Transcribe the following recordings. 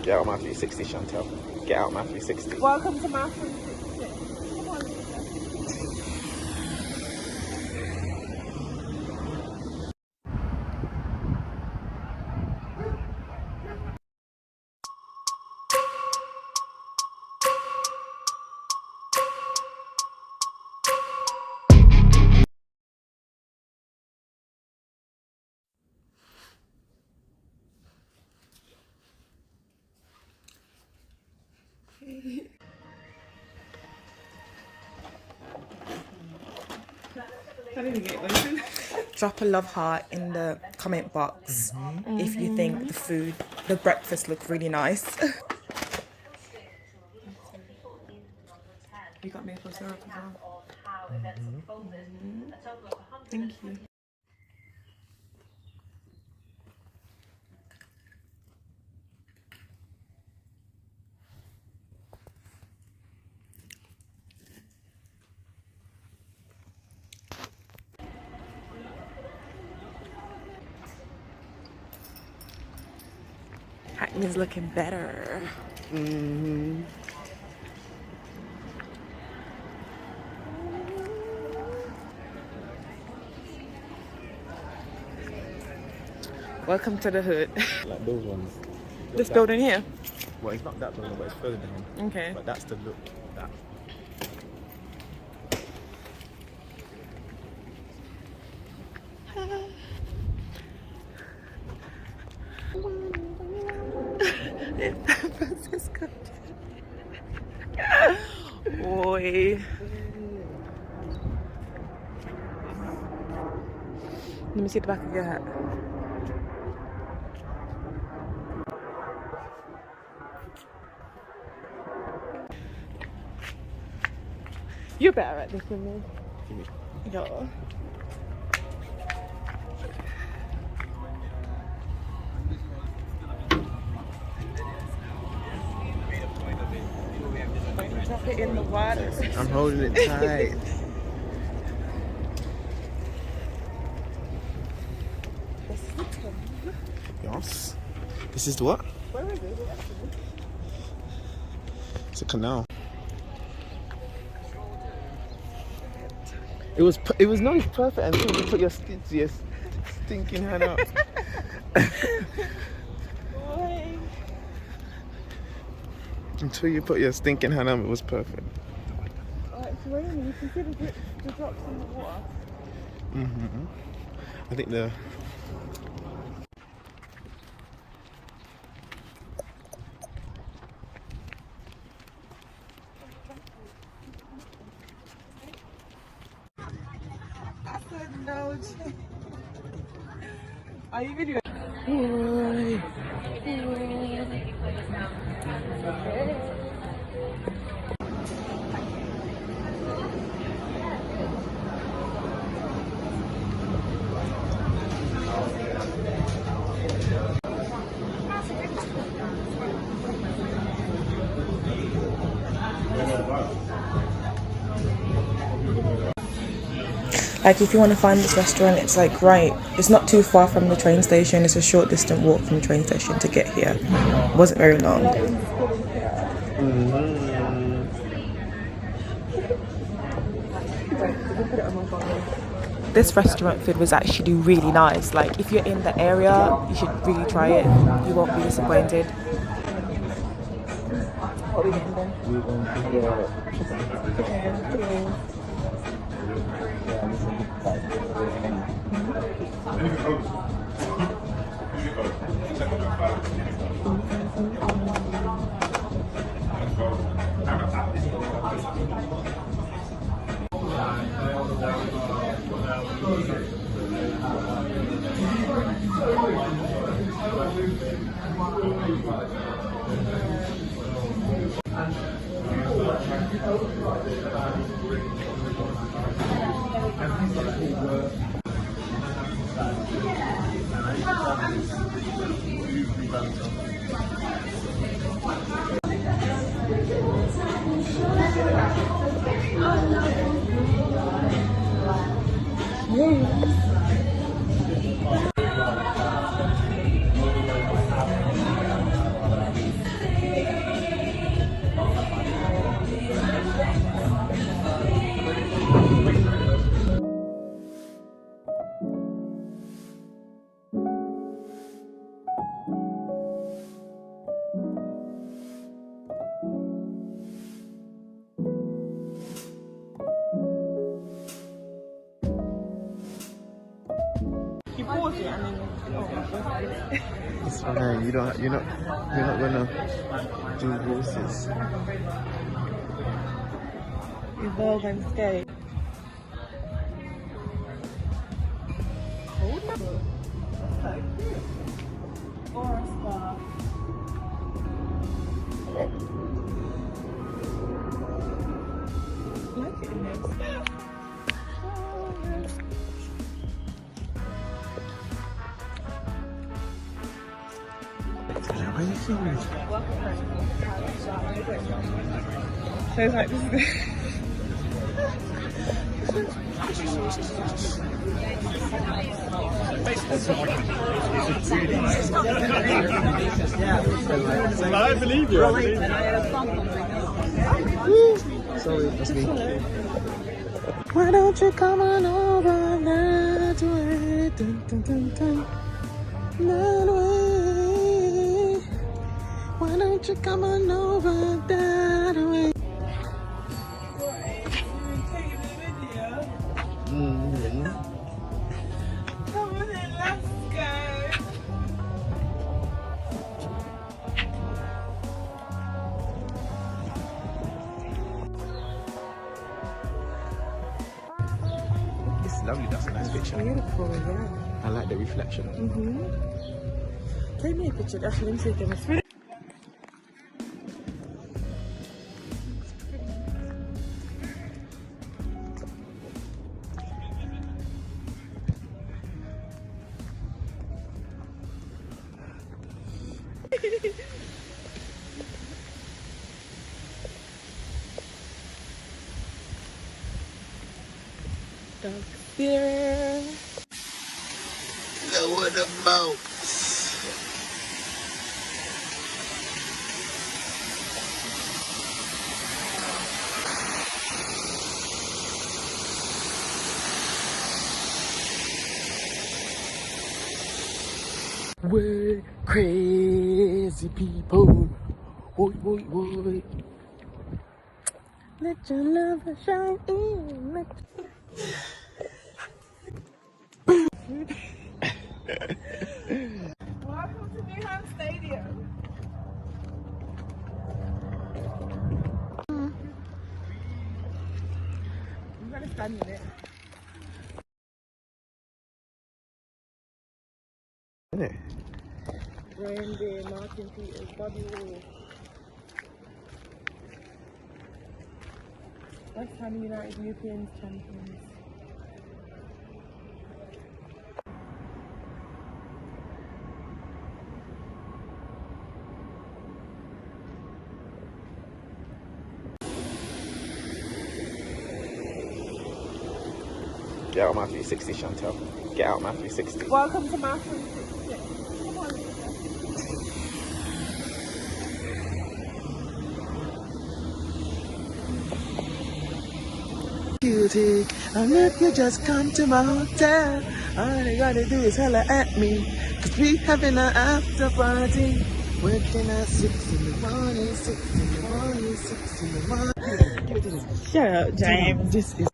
Get out of my 360, Chantel. Get out of my 360. Welcome to my 360. Come on. I didn't get anything. Drop a love heart in the comment box if you think the breakfast looked really nice. You got maple syrup as well. Thank you. Hackney's looking better. Welcome to the hood. Like those ones. This building here? Well, it's not that building, but it's further down. Okay. But that's the look. That. Francisco. Oi. Let me see the back of your hat. You're better at this than me. Yo. Drop it in the water. I'm holding it tight. Yes. This is what? Where is it? It's a canal. It was not perfect until you put your stinking hand up. Until you put your stinking hand up, it was perfect. Oh, it's raining. You can see the drops in the water. I think the... No. Are you videoing? Like if you want to find this restaurant, it's like it's not too far from the train station. It's a short distance walk from the train station to get here. It wasn't very long. This restaurant food was actually really nice. Like if you're in the area, you should really try it. You won't be disappointed. What are we getting then? We're going to get pause it and then. Oh my god. It's fine. You're not gonna do voices. Evolve and skate. Hold up. Or a scarf. Like it in there. Why are you filming? So it's like this is I believe you. Sorry, that's me. Why don't you come on over that way? Dun, dun, dun, dun. That way. Why don't you come on over that way? Mm-hmm. come on then, let's go. It's lovely, that's a nice picture. Beautiful, yeah. I like the reflection. Take me a picture, that's what I'm taking. It's really there. Lower the boat. We're crazy people. Boy, boy, boy. Let your love shine in. Welcome to Newham Stadium. I'm gonna stand in it. Isn't it? Ryan Beer, Martin Peters, Bobby Wall. West Ham United European champions. Get out of my 360, Chantel. Get out of my 360. Welcome to my 360. Come on. Cutie, and if you just come to my hotel, all you gotta do is holler at me, cause we having an after party. Working at 6 in the morning, 6 in the morning, 6 in the morning. Shut up, James. This is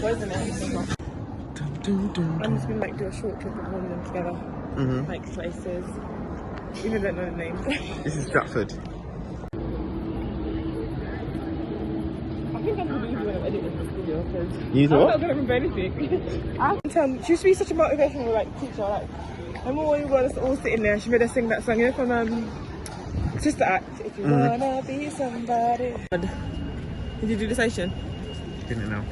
Wasn't it? I'm just gonna like do a short trip of all of them together. Like places. Even don't know the names. This is Stratford. I think I'm gonna leave you when I'm editing this video because You I'm what? not gonna remember anything. I can tell she used to be such a motivational like teacher. Like remember when we were all sitting there, she made us sing that song, you know, from Sister Act. If you wanna be somebody. Did you do the station? Didn't know.